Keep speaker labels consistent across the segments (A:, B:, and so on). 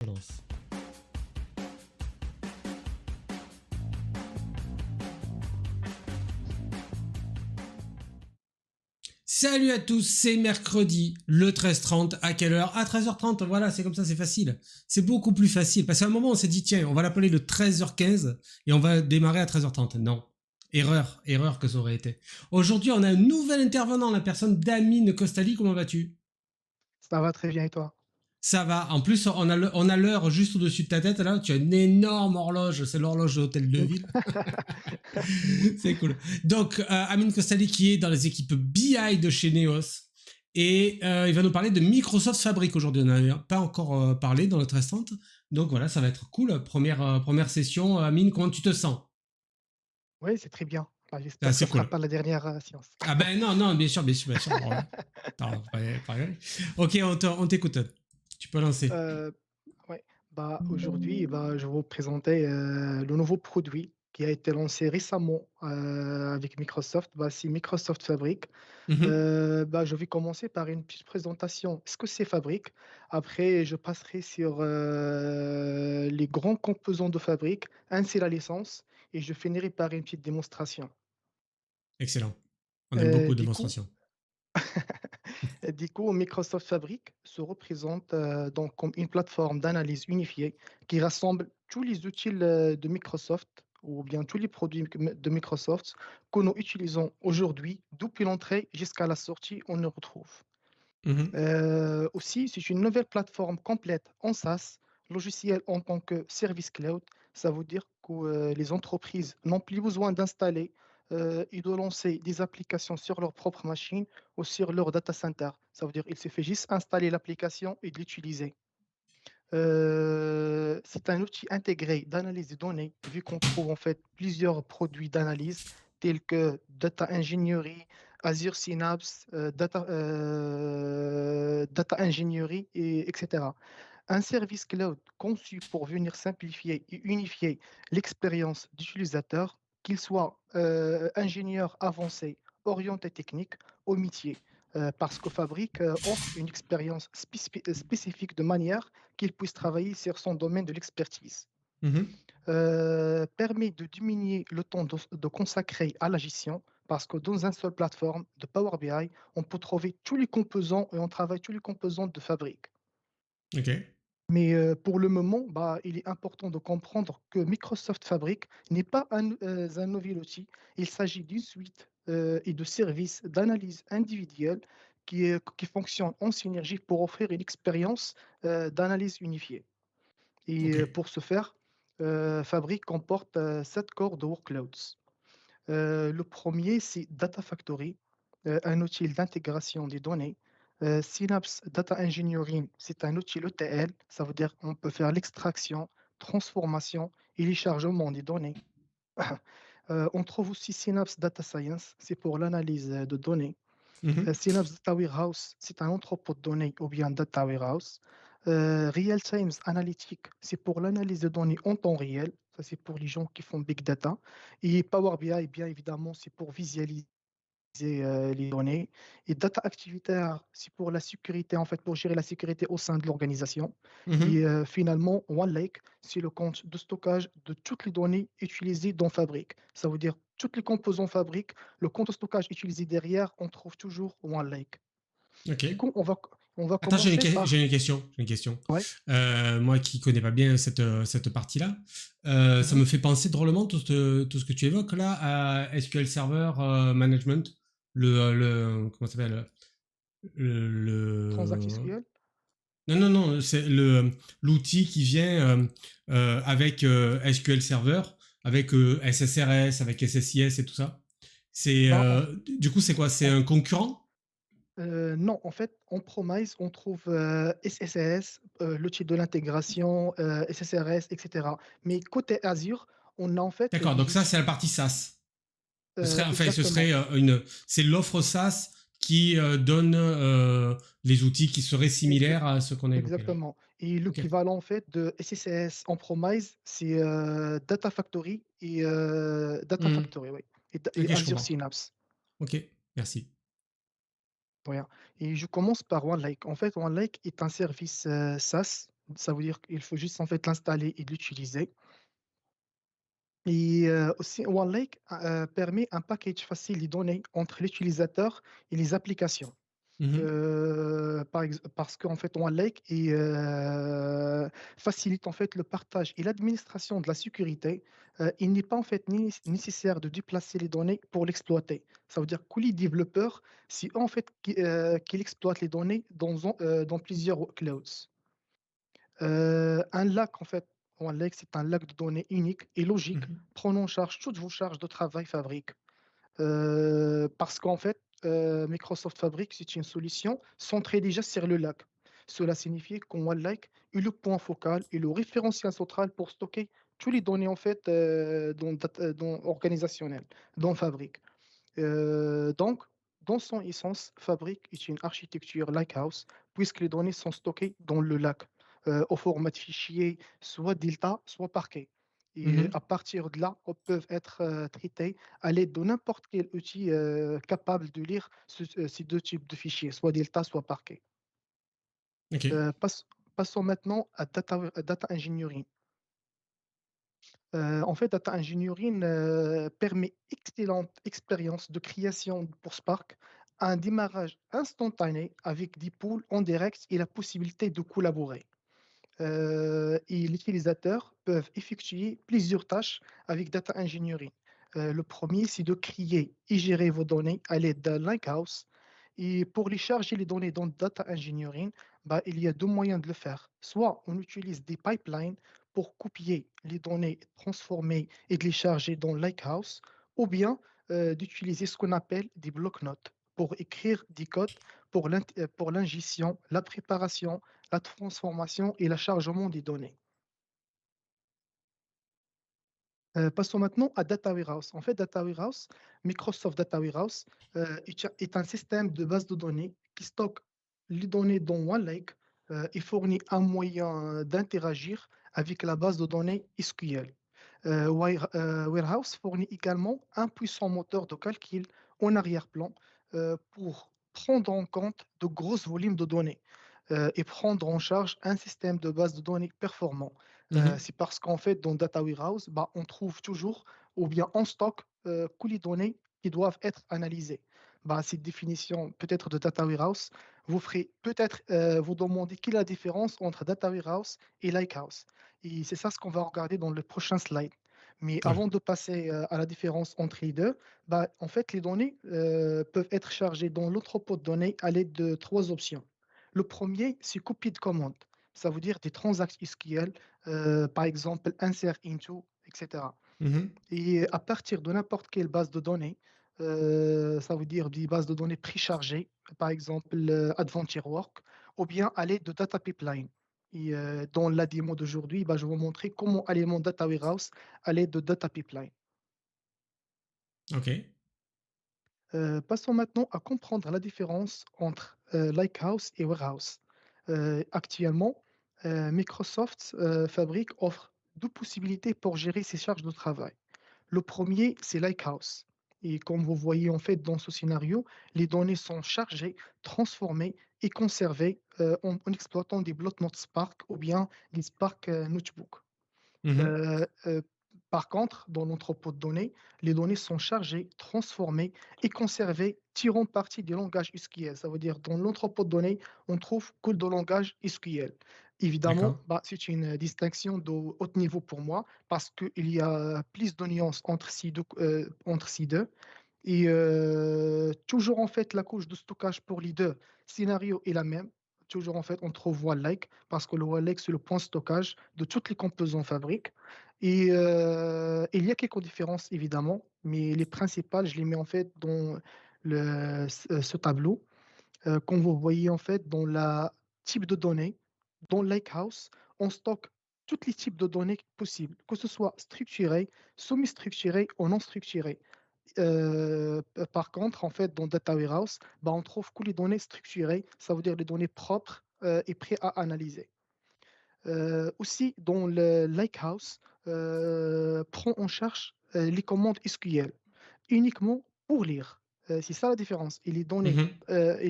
A: Je lance. Salut à tous, c'est mercredi, le 13h30. À quelle heure? À 13h30, voilà, c'est comme ça, c'est facile. C'est beaucoup plus facile. Parce qu'à un moment, on s'est dit, tiens, on va l'appeler le 13h15 et on va démarrer à 13h30. Non. Erreur que ça aurait été. Aujourd'hui, on a un nouvel intervenant, la personne d'Amine Costali. Comment vas-tu?
B: Ça va très bien et toi?
A: Ça va. En plus, on a l'heure juste au-dessus de ta tête. Là, tu as une énorme horloge. C'est l'horloge de l'hôtel de ville. C'est cool. Donc, Amine Kostali qui est dans les équipes BI de chez Neos. Et il va nous parler de Microsoft Fabric aujourd'hui. On n'en a pas encore parlé dans notre instant. Donc voilà, ça va être cool. Première session. Amine, comment tu te sens?
B: Oui, c'est très bien. Bah,
A: Ah,
B: j'espère que ça
A: c'est
B: ne sera
A: cool.
B: pas la dernière séance.
A: Ah ben non, non, bien sûr, bien sûr, bien sûr. Alors là, attends, pas rigoler. Ok, on t'écoute. Tu peux lancer.
B: Euh, ouais. Aujourd'hui, je vais vous présenter le nouveau produit qui a été lancé récemment avec Microsoft. C'est Microsoft Fabric.
A: Mhm.
B: Je vais commencer par une petite présentation. Ce que c'est Fabric. Après, je passerai sur les grands composants de Fabric, ainsi la licence, et je finirai par une petite démonstration.
A: Excellent. On aime
B: Euh,
A: beaucoup
B: du coup,
A: démonstration.
B: Du coup, Microsoft Fabric se représente donc comme une plateforme d'analyse unifiée qui rassemble tous les outils de Microsoft ou bien tous les produits de Microsoft que nous utilisons aujourd'hui, depuis l'entrée jusqu'à la sortie, on le retrouve.
A: Mhm.
B: Aussi, c'est une nouvelle plateforme complète en SaaS, logiciel en tant que service cloud. Ça veut dire que les entreprises n'ont plus besoin d'installer et de lancer des applications sur leur propre machine ou sur leur data center. Ça veut dire qu'il suffit juste installer l'application et de l'utiliser. C'est un outil intégré d'analyse de données, vu qu'on trouve en fait plusieurs produits d'analyse tels que Data Engineering, Azure Synapse, Data Engineering, etc. Un service cloud conçu pour venir simplifier et unifier l'expérience d'utilisateur, qu'il soit ingénieur avancé, orienté technique ou métier, parce que Fabric offre une expérience spécifique de manière qu'il puisse travailler sur son domaine de l'expertise.
A: Mhm.
B: Permet de diminuer le temps de consacrer à la gestion, parce que dans une seule plateforme de Power BI, on peut trouver tous les composants et on travaille tous les composants de Fabric.
A: Ok.
B: Mais pour le moment, il est important de comprendre que Microsoft Fabric n'est pas un nouvel outil. Il s'agit d'une suite et de services d'analyse individuelle qui fonctionnent en synergie pour offrir une expérience d'analyse unifiée. Et
A: Ok.
B: pour ce faire, Fabric comporte 7 corps de workloads. Le premier, c'est Data Factory, un outil d'intégration des données. Synapse Data Engineering, c'est un outil ETL, ça veut dire qu'on peut faire l'extraction, transformation et le chargement des données. On trouve aussi Synapse Data Science, c'est pour l'analyse de données.
A: Mhm.
B: Synapse Data Warehouse, c'est un entrepôt de données ou bien Data Warehouse. Real Time Analytics, c'est pour l'analyse de données en temps réel. Ça, c'est pour les gens qui font Big Data. Et Power BI, bien évidemment, c'est pour visualiser les données. Et Data Activity, c'est pour la sécurité, en fait, pour gérer la sécurité au sein de l'organisation. Et
A: Mhm.
B: finalement, OneLake, c'est le compte de stockage de toutes les données utilisées dans Fabric. Ça veut dire toutes les composants Fabric, le compte de stockage utilisé derrière, on trouve toujours OneLake.
A: Ok.
B: Du coup, on va
A: Attends,
B: commencer
A: j'ai
B: par...
A: une question. J'ai une question.
B: Ouais.
A: Moi qui connais pas bien cette partie-là, ça
B: Mhm.
A: me fait penser drôlement tout ce que tu évoques là à SQL Server Management, comment ça s'appelle
B: Transact
A: le
B: SQL.
A: non non non c'est l'outil qui vient avec SQL Server, avec SSRS, avec SSIS et tout ça. C'est
B: Bah, en,
A: du coup c'est quoi? C'est
B: en-
A: un concurrent?
B: non, en fait, en Promise, on trouve SSS, l'outil de l'intégration, SSRS, etc. Mais côté Azure, on a en fait
A: D'accord, donc
B: des
A: ça c'est
B: outils
A: la partie SaaS. Ce
B: exactement.
A: serait c'est l'offre SaaS qui donne les outils qui seraient
B: Exa-
A: similaires à ce qu'on a évoqué là.
B: Exactement. Et
A: Ok,
B: l'équivalent en fait de SSS en Promise, c'est Data Factory et Data
A: hmm.
B: Factory, oui. Et
A: Ok, je
B: Azure
A: comprends.
B: Synapse.
A: Ok, merci.
B: Voilà. Et je commence par OneLake. En fait, OneLake est un service SaaS Ça veut dire qu'il faut juste en fait l'installer et l'utiliser. Et aussi OneLake permet un package facile des données entre l'utilisateur et les applications.
A: Mhm,
B: Parce qu'en fait, OneLake facilite en fait le partage et l'administration de la sécurité. Il n'est pas en fait nécessaire de déplacer les données pour l'exploiter. Ça veut dire que les développeurs, c'est eux, en fait qui exploitent les données dans plusieurs clouds. Un lac, en fait, OneLake, c'est un lac de données unique et logique,
A: mhm,
B: prenant en charge toutes vos charges de travail Fabric. Parce qu'en fait, Microsoft Fabric, c'est une solution centrée déjà sur le lac. Cela signifie qu'on OneLake est le point focal et le référentiel central pour stocker toutes les données en fait organisationnelles dans Fabric. Donc, dans son essence, Fabric est une architecture Lighthouse, puisque les données sont stockées dans le lac, au format de fichier, soit Delta, soit Parquet. Et à
A: mhm.
B: partir de là, on peut être traité à l'aide de n'importe quel outil capable de lire ces deux types de fichiers, soit Delta, soit Parquet.
A: Ok.
B: Euh, passe- Passons maintenant à data engineering. En fait, Data Engineering permet excellente expérience de création pour Spark, un démarrage instantané avec des pools en direct et la possibilité de collaborer. Et les utilisateurs peuvent effectuer plusieurs tâches avec Data Engineering. Le premier, c'est de créer et gérer vos données à l'aide d'un Lakehouse. Et pour les charger les données dans Data Engineering, bah, il y a deux moyens de le faire. Soit on utilise des pipelines pour copier les données, transformer et de les charger dans Lakehouse, ou bien d'utiliser ce qu'on appelle des blocs-notes pour écrire des codes pour l'ingestion, la préparation, la transformation et le chargement des données. Passons maintenant à Data Warehouse. En fait, Data Warehouse, Microsoft Data Warehouse est un système de base de données qui stocke les données dans OneLake et fournit un moyen d'interagir avec la base de données SQL. Warehouse fournit également un puissant moteur de calcul en arrière-plan pour prendre en compte de gros volumes de données et prendre en charge un système de base de données performant.
A: Mhm.
B: C'est parce qu'en fait, dans Data Warehouse, bah, on trouve toujours ou bien en stock que les données qui doivent être analysées. Bah, cette définition peut-être de Data Warehouse vous ferez peut-être vous demander quelle est la différence entre Data Warehouse et Lakehouse. Et c'est ça ce qu'on va regarder dans le prochain slide. Mais
A: Ouais.
B: avant de passer à la différence entre les deux, bah, en fait, les données peuvent être chargées dans l'entrepôt de données à l'aide de trois options. Le premier, c'est copie de commande. Ça veut dire des transactions SQL, par exemple insert into, etc.
A: Mhm.
B: Et à partir de n'importe quelle base de données, ça veut dire des bases de données préchargées, par exemple Adventure Work, ou bien à l'aide de Data Pipeline. Et dans la démo d'aujourd'hui, bah, je vais vous montrer comment alimenter Data Warehouse à l'aide de Data Pipeline.
A: Ok.
B: Passons maintenant à comprendre la différence entre Lakehouse et Warehouse. Actuellement, Microsoft Fabric offre deux possibilités pour gérer ses charges de travail. Le premier, c'est Lakehouse. Et comme vous voyez en fait dans ce scénario, les données sont chargées, transformées et conservées en exploitant des blocs-notes Spark ou bien des Spark Notebook.
A: Mhm.
B: Euh, euh, Par contre, dans l'entrepôt de données, les données sont chargées, transformées et conservées, tirant parti du langage SQL. Ça veut dire dans l'entrepôt de données, on trouve que le langage SQL. Évidemment,
A: D'accord.
B: bah, c'est une distinction de haut niveau pour moi parce qu'il y a plus de nuances entre ces deux. Et toujours en fait, la couche de stockage pour les deux scénarios est la même. Toujours en fait, on trouve OneLake parce que le OneLake, c'est le point de stockage de toutes les composants fabriques. Et il y a quelques différences évidemment, mais les principales, je les mets en fait dans ce tableau. Comme vous voyez en fait dans la type de données, dans Lakehouse, on stocke tous les types de données possibles, que ce soit structurées, semi-structurées ou non structurées. Par contre, en fait, dans Data Warehouse, bah, on trouve que les données structurées, ça veut dire les données propres et prêtes à analyser. Aussi, dans le Lakehouse, prend en charge les commandes SQL uniquement pour lire. C'est ça la différence.
A: Mhm.
B: Il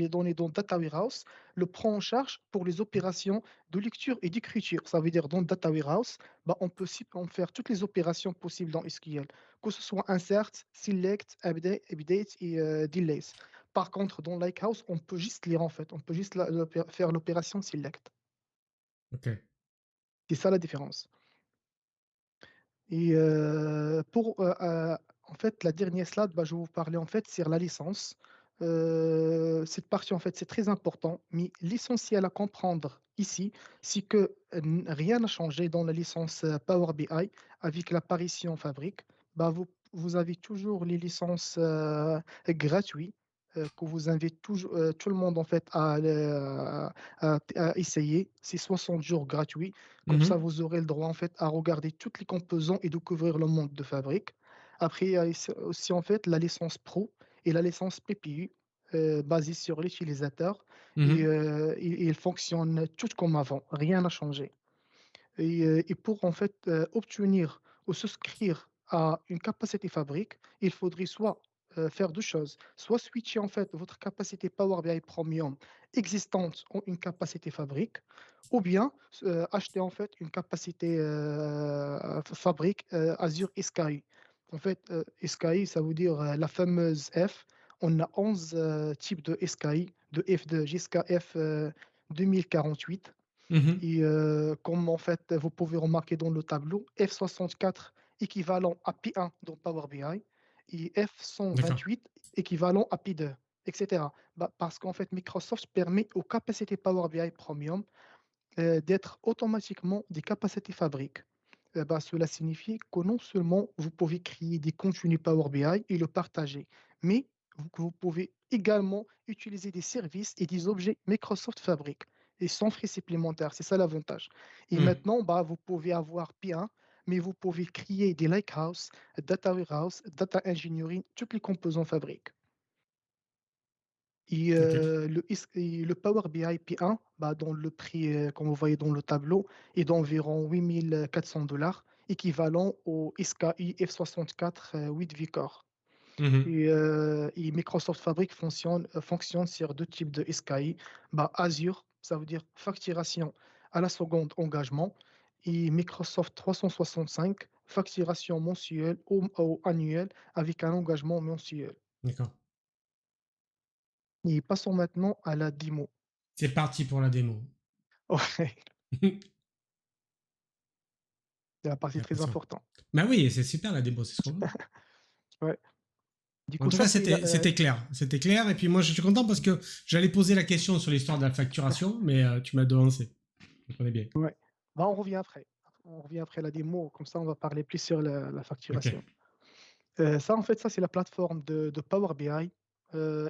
B: est donné dans Data Warehouse, le prend en charge pour les opérations de lecture et d'écriture. Ça veut dire dans Data Warehouse, bah, on peut faire toutes les opérations possibles dans SQL, que ce soit insert, select, update et delays. Par contre, dans Lakehouse, on peut juste lire en fait, on peut juste faire l'opération select.
A: Ok.
B: C'est ça la différence. Et en fait, la dernière slide, bah, je vais vous parler en fait sur la licence. Cette partie, en fait, c'est très important, mais l'essentiel à comprendre ici, c'est que rien n'a changé dans la licence Power BI avec l'apparition Fabric. Bah, vous avez toujours les licences gratuites que vous invitez toujours, tout le monde en fait à essayer. C'est 60 jours gratuits. Comme ça,
A: Mhm.
B: vous aurez le droit en fait à regarder toutes les composants et découvrir le monde de fabrique. Après, il y a aussi en fait la licence Pro et la licence PPU basée sur l'utilisateur
A: Mhm.
B: et ils fonctionnent tout comme avant. Rien n'a changé. Et pour en fait obtenir ou souscrire à une capacité fabrique, il faudrait soit faire deux choses, soit switcher en fait votre capacité Power BI Premium existante en une capacité fabrique, ou bien acheter en fait une capacité fabrique Azure SKI. En fait, SKI, ça veut dire la fameuse F. On a 11 types de SKI, de F2 jusqu'à F 2048.
A: Mhm.
B: Et comme en fait, vous pouvez remarquer dans le tableau, F64 équivalent à P1 dans Power BI et
A: D'accord.
B: F128 équivalent à P2, etc. Bah, parce qu'en fait, Microsoft permet aux capacités Power BI Premium d'être automatiquement des capacités fabriques. Bah, cela signifie que non seulement vous pouvez créer des contenus Power BI et le partager, mais vous pouvez également utiliser des services et des objets Microsoft Fabric et sans frais supplémentaires. C'est ça l'avantage. Et
A: Mhm.
B: maintenant, bah, vous pouvez avoir P1, mais vous pouvez créer des Lakehouse, Data Warehouse, Data Engineering, toutes les composants Fabric. Et
A: Ok.
B: et le Power BI P1, bah, dans le prix, comme vous voyez dans le tableau, est d'environ 8 400 $, équivalent au SKI F64 8 Vcore.
A: Mhm.
B: Et Microsoft Fabric fonctionne sur deux types de SKI. Bah, Azure, ça veut dire facturation à la seconde engagement, et Microsoft 365, facturation mensuelle ou annuelle avec un engagement mensuel.
A: D'accord.
B: Et passons maintenant à la démo.
A: C'est parti pour la démo.
B: Ouais.
A: J'ai
B: C'est la partie très
A: l'impression.
B: importante.
A: Bah oui, c'est super la démo, c'est ce qu'on veut.
B: Ouais. Du
A: En
B: coup,
A: tout
B: ça,
A: cas,
B: c'est
A: c'était clair. C'était clair. Et puis moi, je suis content parce que j'allais poser la question sur l'histoire de la facturation, mais tu m'as devancé. Je connais bien.
B: ouais. Bah, on revient après. On revient après la démo. Comme ça, on va parler plus sur la
A: Ok.
B: facturation. Ça, en fait, ça, c'est la plateforme de Power BI.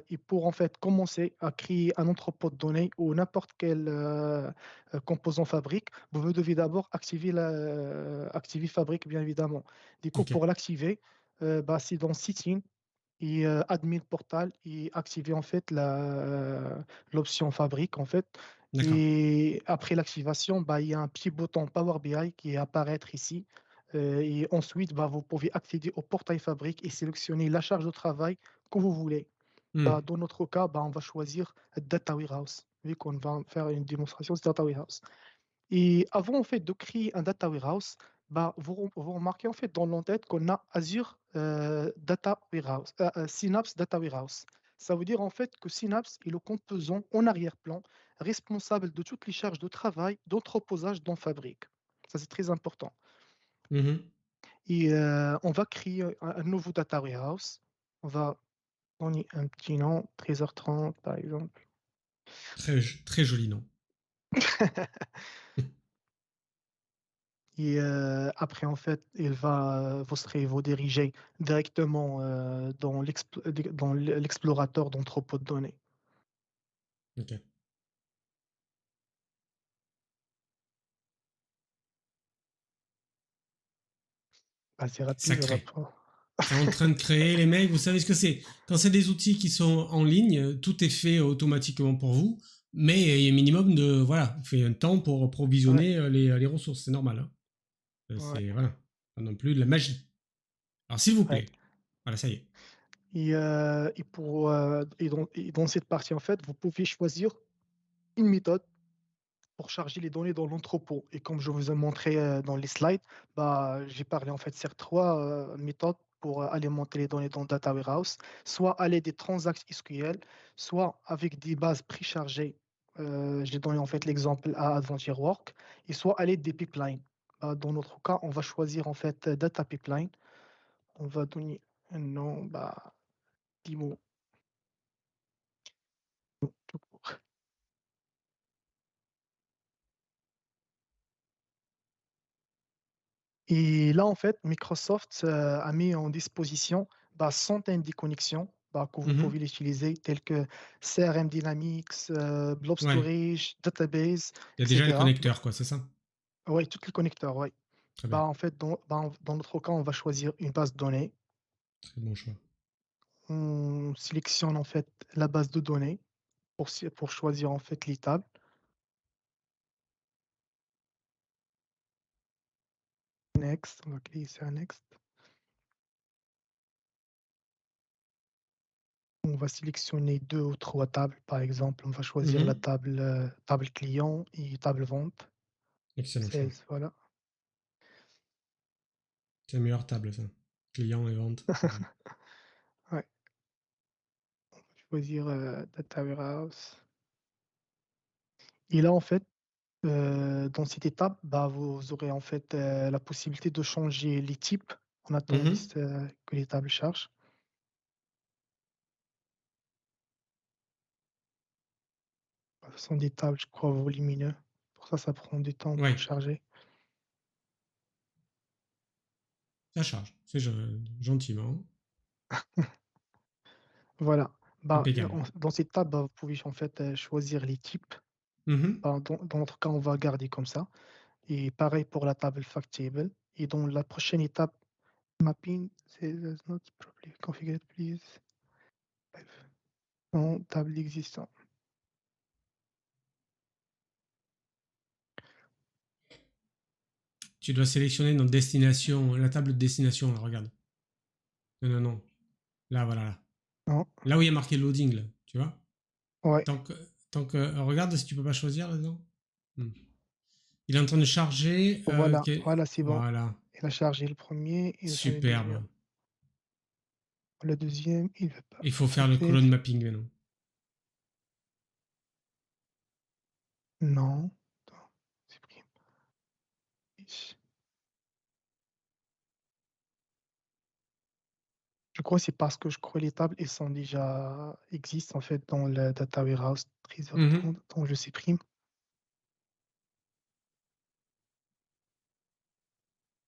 B: Et pour en fait commencer à créer un entrepôt de données ou n'importe quel composant fabrique, vous devez d'abord activer Fabric, bien évidemment. Du coup,
A: Ok.
B: pour l'activer, bah, c'est dans Setting et admin portal et activer en fait l'option fabrique en fait.
A: D'accord.
B: Et après l'activation, bah, il y a un petit bouton Power BI qui est apparaître ici. Et ensuite, bah, vous pouvez accéder au portail fabrique et sélectionner la charge de travail que vous voulez. Bah,
A: Hmm.
B: dans notre cas, bah, on va choisir Data Warehouse, vu qu'on va faire une démonstration de Data Warehouse. Et avant en fait de créer un data warehouse, bah, vous remarquez en fait dans l'entête qu'on a Azure Data Warehouse, Synapse Data Warehouse. Ça veut dire en fait que Synapse est le composant en arrière-plan responsable de toutes les charges de travail d'entreposage dans Fabric. Ça c'est très important.
A: Mhm.
B: Et on va créer un nouveau data warehouse. On va donner un petit nom, 13h30 par exemple.
A: Très joli nom.
B: Et après, en fait, vous serez vous diriger directement dans l'explorateur d'entrepôt de données.
A: Ok.
B: Assez
A: Ça
B: rapide, on va
A: crée.
B: pas.
A: C'est en train de créer les mecs. Vous savez ce que c'est? Quand c'est des outils qui sont en ligne, tout est fait automatiquement pour vous. Mais il y a un minimum de. Voilà, vous faites un temps pour
B: Ouais,
A: provisionner les ressources. C'est normal. Hein.
B: ouais,
A: C'est. Voilà. Pas non plus de la magie. Alors, s'il vous
B: ouais.
A: plaît. Voilà, ça y est.
B: Et dans cette partie, en fait, vous pouvez choisir une méthode pour charger les données dans l'entrepôt. Et comme je vous ai montré dans les slides, bah, j'ai parlé en fait sur trois méthodes pour alimenter les données dans Data Warehouse, soit à l'aide des transacts SQL, soit avec des bases préchargées. J'ai donné en fait l'exemple à Adventure Work, et soit à l'aide des pipelines. Bah, dans notre cas, on va choisir en fait Data Pipeline. On va donner un nom, bah, Dimo. Tout court. Et là, en fait, Microsoft a mis en disposition bah, centaines de connexions bah, que vous
A: Mhm.
B: pouvez utiliser, telles que CRM Dynamics, Blob
A: Ouais.
B: Storage, Database,
A: Il y a déjà les
B: etc.
A: connecteurs, quoi, c'est ça?
B: Oui, tous les connecteurs, ouais.
A: Très bien.
B: Bah, en fait, dans notre cas, on va choisir une base de données.
A: Très bon choix.
B: On sélectionne en fait la base de données pour choisir en fait les tables. Next, on va cliquer sur Next. On va sélectionner deux ou trois tables, par exemple. On va choisir la
A: Mhm.
B: table, table client et table vente.
A: Excellent choix.
B: Sales, voilà.
A: C'est la meilleure table, ça. Client et vente. Très bien.
B: Ouais, choisir Data Warehouse. Et là, en fait, dans cette étape, bah, vous aurez en fait la possibilité de changer les types en attendant
A: Mhm.
B: que les tables chargent. Bah, ce sont des tables, je crois, volumineux. Pour ça, ça prend du temps
A: Ouais,
B: pour charger.
A: ça charge. C'est gentiment.
B: Voilà. Bah,
A: Impeccable.
B: dans cette table, bah, vous pouvez en fait choisir les types.
A: Mhm.
B: Bah, dans notre cas, on va garder comme ça. Et pareil pour la table fact table. Et dans la prochaine étape, mapping, c'est not properly configured, please. Non, table existante.
A: Tu dois sélectionner notre destination, la table de destination, là, regarde. Non, non, non. Là, voilà, là.
B: Non,
A: Là où il y a marqué loading, là, tu vois.
B: ouais,
A: Tant que, regarde si tu peux pas choisir là-dedans. Hmm. Il est en train de charger.
B: voilà, c'est bon.
A: Voilà.
B: Il a chargé le premier, il a chargé le deuxième.
A: Superbe.
B: Le deuxième, il veut pas.
A: Il faut faire le colonne
B: Access,
A: mapping maintenant.
B: non. Attends, supprime. Je crois que c'est parce que je crois que les tables elles sont déjà existent en fait dans le data warehouse
A: Mhm.
B: 13h30, donc je supprime.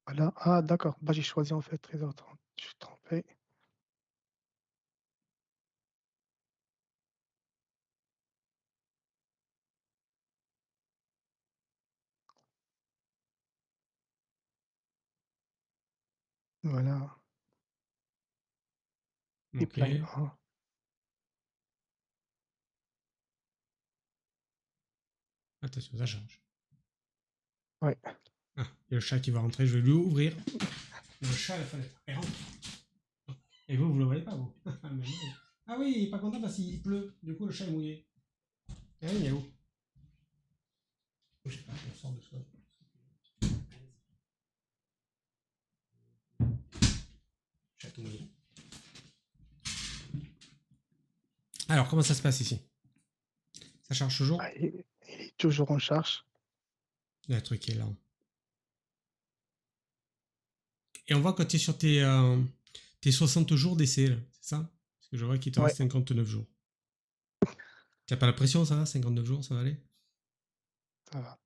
B: Voilà. Ah, d'accord. Bah, j'ai choisi en fait 13h30. Je suis trompé. Voilà.
A: Ok.
B: Pipeline 1.
A: Attention, ça charge.
B: Ouais.
A: Ah, il y a le chat qui va rentrer, je vais lui ouvrir. Le chat à la fenêtre. Et rentre. Et vous, vous le voyez pas, vous. Ah oui, il est pas content parce qu'il pleut. Du coup, le chat est mouillé. Ah oui, il est où? Je sais pas, on sort de ça. Chat tout mouillé. Alors, comment ça se passe ici? Ça charge toujours?
B: Ah, il est toujours en charge.
A: Le truc qui est là. Et on voit quand tu es sur tes 60 jours d'essai, là, c'est ça? Parce que je vois qu'il te
B: Ouais,
A: reste 59 jours. T'as pas la pression, ça va? 59 jours, ça va aller?
B: ça va.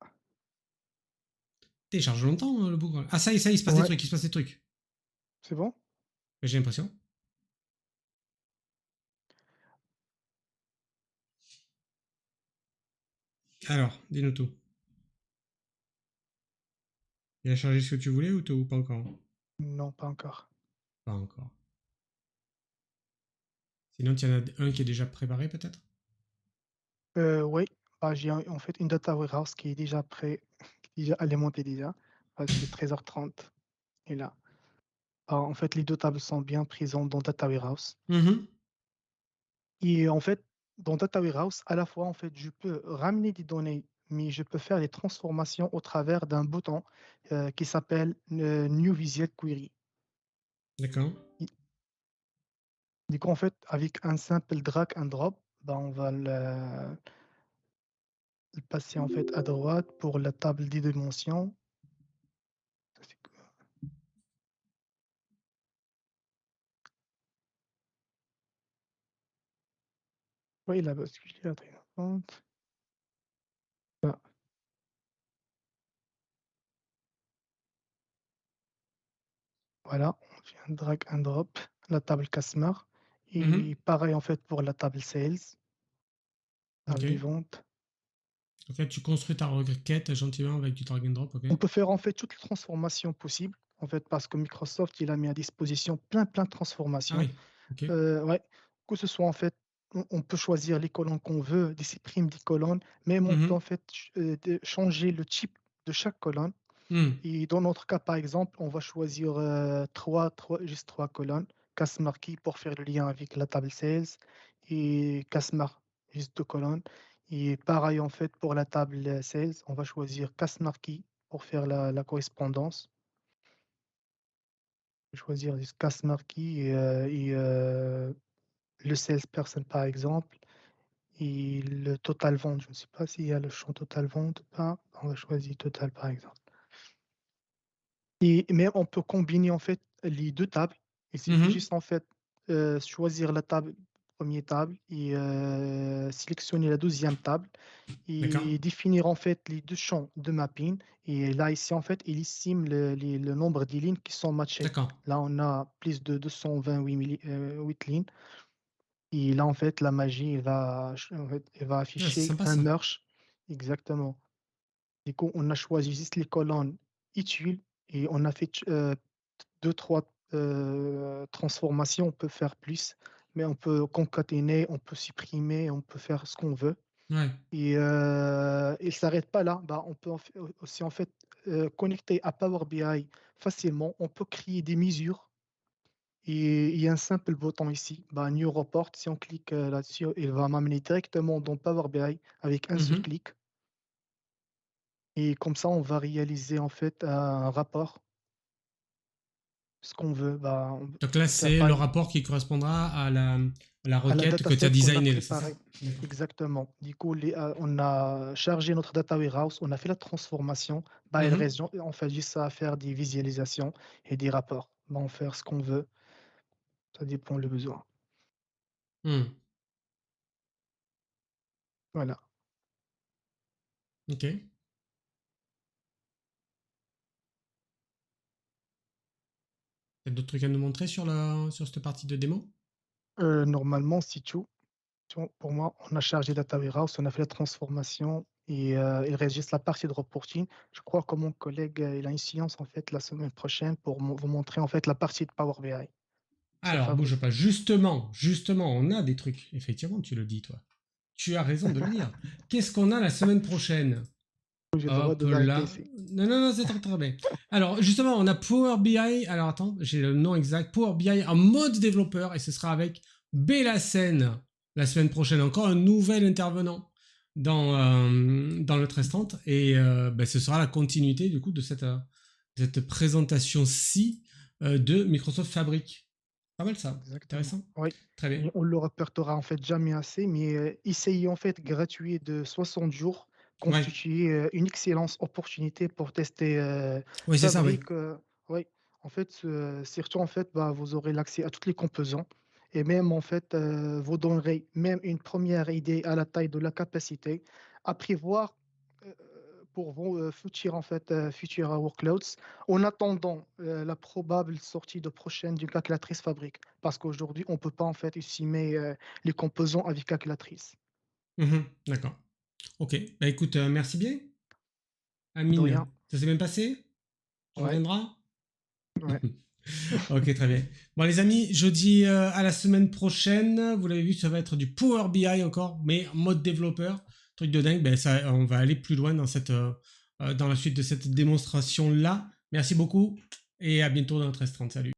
A: Télécharge longtemps, le bougre. Ah, ça y est, il se passe des
B: Ouais,
A: trucs, il se passe des trucs.
B: c'est bon?
A: J'ai l'impression. Alors, dis-nous tout. Il a chargé ce que tu voulais ou pas encore?
B: Non, pas encore.
A: Pas encore. Sinon, il y en a un qui est déjà préparé, peut-être?
B: Oui, bah, j'ai en fait une data warehouse qui est déjà prêt, qui est déjà alimentée déjà. Bah, c'est 13h30. Et là. En fait, les 2 tables sont bien présentes dans Data Warehouse
A: Mhm.
B: et en fait, dans Data Warehouse, à la fois, en fait, je peux ramener des données, mais je peux faire les transformations au travers d'un bouton, qui s'appelle, New Visual Query.
A: D'accord.
B: I Du coup, en fait, avec un simple drag and drop, bah, on va le passer, en fait, à droite pour la table des dimensions. Ça, c'est quoi? Oui, il a basculé à droite. Ah, voilà, on fait un drag and drop, la table customer
A: Mhm.
B: et pareil, en fait, pour la table sales,
A: Ok.
B: table des ventes.
A: Ok, tu construis ta requête gentiment avec du drag and drop, ok.
B: On peut faire, en fait, toutes les transformations possibles, en fait, parce que Microsoft, il a mis à disposition plein de
A: Ah
B: transformations.
A: oui, ok.
B: Ouais, que ce soit, en fait, on peut choisir les colonnes qu'on veut, des supprimes des colonnes, même on peut, en
A: Mhm.
B: fait, changer le type de chaque colonne.
A: Mhm.
B: Et dans notre cas, par exemple, on va choisir, juste 3 colonnes, customer key pour faire le lien avec la table sales et customer, juste 2 colonnes. Et pareil, en fait, pour la table, sales, on va choisir customer key pour faire la correspondance. Choisir juste customer key et le salesperson, par exemple, et le total vente. Je ne sais pas s'il y a le champ total vente ou pas. On va choisir total, par exemple. Mais on peut combiner, en fait, les 2 tables. Il suffit
A: Mhm.
B: juste, en fait, choisir la table, 1 table et sélectionner la 2e table
A: D'accord.
B: et définir, en fait, les 2 champs de mapping. Et là, ici, en fait, il estime le nombre de lignes qui sont matchées.
A: D'accord.
B: Là, on a plus de 228 8 lignes et là, en fait, la magie, elle va
A: Ah, c'est
B: afficher
A: sympa
B: un
A: ça.
B: merge. Exactement. Du coup, on a choisi juste les colonnes utiles et on a fait 2-3 transformations. On peut faire plus, mais on peut concaténer, on peut supprimer, on peut faire ce qu'on veut
A: Ouais.
B: et il s'arrête pas là. Bah, on peut aussi, en fait, connecter à Power BI facilement. On peut créer des mesures et il y a un simple bouton ici, bah, New Report. Si on clique, là-dessus, il va m'amener directement dans Power BI avec un seul
A: Mhm.
B: clic et comme ça, on va réaliser, en fait, un rapport, ce qu'on veut. Bah, on
A: Donc là,
B: peut faire
A: c'est
B: par
A: le rapport qui correspondra à la
B: à la
A: requête que tu as
B: dataset qu'on a
A: designée, là, c'est ça?
B: préparée.
A: D'accord.
B: Exactement. Du coup, on a chargé notre data warehouse, on a fait la transformation. Bah, il
A: Mhm.
B: reste, on fait juste ça à faire des visualisations et des rapports. Bah, on fait ce qu'on veut, ça dépend le besoin.
A: Mhm.
B: Voilà.
A: Ok. T'as d'autres trucs à nous montrer sur cette partie de démo?
B: Normalement, c'est tout. Pour moi, on a chargé data warehouse, on a fait la transformation et il reste juste la partie de reporting. Je crois que mon collègue, il a une séance, en fait, la semaine prochaine pour vous montrer, en fait, la partie de Power BI. Monsieur
A: Alors, bouge
B: Fabrice,
A: pas. Justement, on a des trucs. Effectivement, tu le dis, toi. Tu as raison de le dire. Qu'est-ce qu'on a la semaine prochaine?
B: j'ai le droit
A: Hop
B: de m'arrêter
A: là.
B: ici.
A: Non, non, non, c'est très très bien. Alors, justement, on a Power BI. Alors, attends, j'ai le nom exact. Power BI en mode développeur et ce sera avec Bélacène la semaine prochaine. Encore un nouvel intervenant dans le Trestante et ben, ce sera la continuité du coup de cette présentation-ci de Microsoft Fabric. Pas mal ça.
B: Exactement,
A: Intéressant.
B: oui.
A: Très bien.
B: Et on le répertoriera, en fait, jamais assez, mais essayez, en fait, gratuit de 60 jours
A: Ouais.
B: constituer une excellente opportunité pour tester
A: Oui, c'est ça, oui.
B: Fabric. Oui, en fait, surtout, en fait, bah, vous aurez l'accès à toutes les composants et même, en fait, vous donnerez même une première idée à la taille de la capacité à prévoir euh, pour vos futurs, en fait, futurs workloads en attendant la probable sortie de prochaine d'une calculatrice Fabric. Parce qu'aujourd'hui, on ne peut pas, en fait, estimer les composants avec calculatrice.
A: Mhm, d'accord. Ok. Bah écoute, merci bien.
B: De
A: Amine,
B: rien.
A: ça s'est bien passé? Tu
B: Ouais,
A: reviendras?
B: ouais.
A: Ok, très bien. Bon, les amis, je dis à la semaine prochaine. Vous l'avez vu, ça va être du Power BI encore, mais en mode développeur. Truc de dingue. Ben, ça, on va aller plus loin dans la suite de cette démonstration-là. Merci beaucoup et à bientôt dans le 1330. Salut.